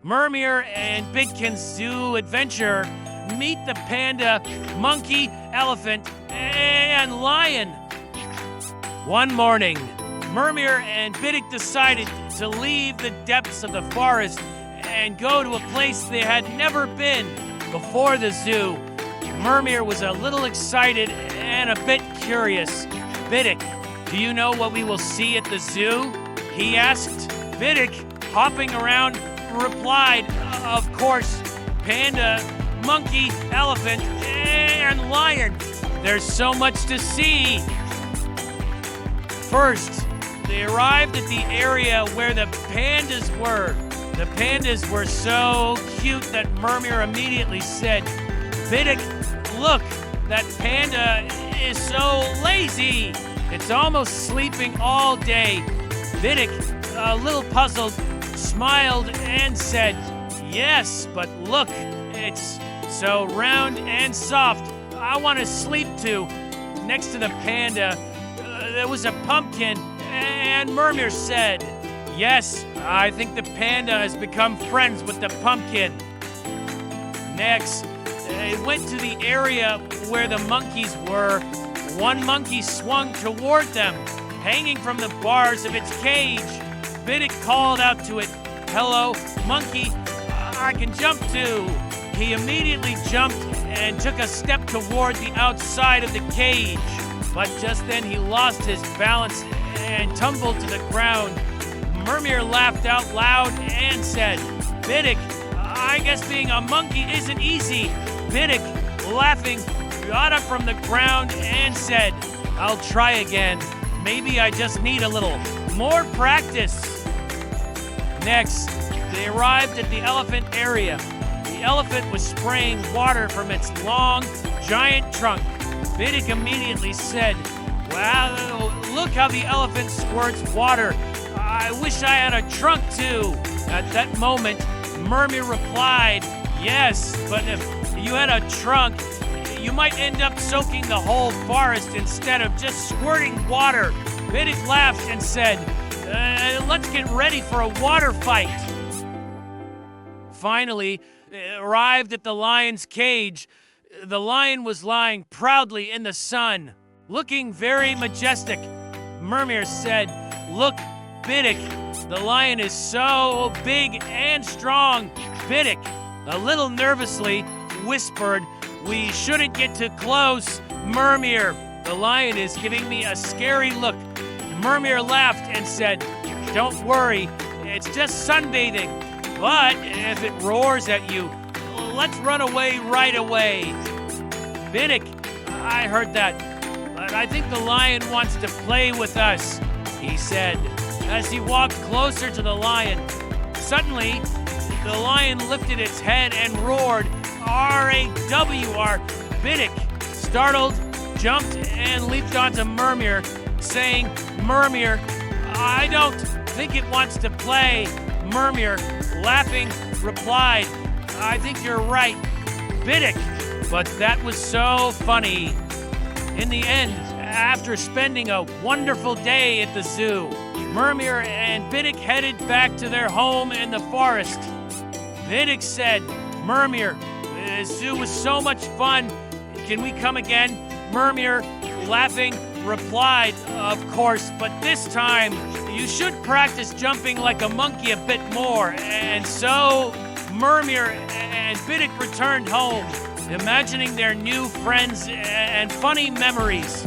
Myrmır and Bıdık's zoo adventure, meet the panda, monkey, elephant, and lion. One morning, Mırmır and Bıdık decided to leave the depths of the forest and go to a place they had never been before the zoo. Mırmır was a little excited and a bit curious. Bıdık, do you know what we will see at the zoo? He asked. Bıdık, hopping around, replied, of course, panda, monkey, elephant, and lion. There's so much to see. First, they arrived at the area where the pandas were. The pandas were so cute that Mırmır immediately said, Bıdık, look, that panda is so lazy. It's almost sleeping all day. Bıdık, a little puzzled, smiled and said, yes, but look, it's so round and soft. I want to sleep too. Next to the panda, there was a pumpkin, and Mırmır said, yes, I think the panda has become friends with the pumpkin. Next, they went to the area where the monkeys were. One monkey swung toward them, hanging from the bars of its cage. Bıdık called out to it, hello, monkey, I can jump too. He immediately jumped and took a step toward the outside of the cage. But just then he lost his balance and tumbled to the ground. Mırmır laughed out loud and said, Bıdık, I guess being a monkey isn't easy. Bıdık, laughing, got up from the ground and said, I'll try again. Maybe I just need a little more practice. Next, they arrived at the elephant area. The elephant was spraying water from its long, giant trunk. Bıdık immediately said, wow, look how the elephant squirts water. I wish I had a trunk too. At that moment, Mırmır replied, yes, but if you had a trunk, you might end up soaking the whole forest instead of just squirting water. Bıdık laughed and said, let's get ready for a water fight. Finally, arrived at the lion's cage. The lion was lying proudly in the sun, looking very majestic. Mırmır said, look, Bıdık, the lion is so big and strong. Bıdık, a little nervously, whispered, we shouldn't get too close. Mırmır, the lion is giving me a scary look. Mırmır laughed and said, don't worry, it's just sunbathing. But if it roars at you, let's run away right away. Bıdık, I heard that, but I think the lion wants to play with us, he said, as he walked closer to the lion. Suddenly, the lion lifted its head and roared, R-A-W-R. Bıdık, startled, jumped and leaped onto Mırmır, saying, Mırmır, I don't think it wants to play. Mırmır, laughing, replied, I think you're right, Bıdık. But that was so funny. In the end, after spending a wonderful day at the zoo, Mırmır and Bıdık headed back to their home in the forest. Bıdık said, Mırmır, the zoo was so much fun. Can we come again? Mırmır, laughing, replied, of course, but this time you should practice jumping like a monkey a bit more. And so Mırmır and Bıdık returned home, imagining their new friends and funny memories.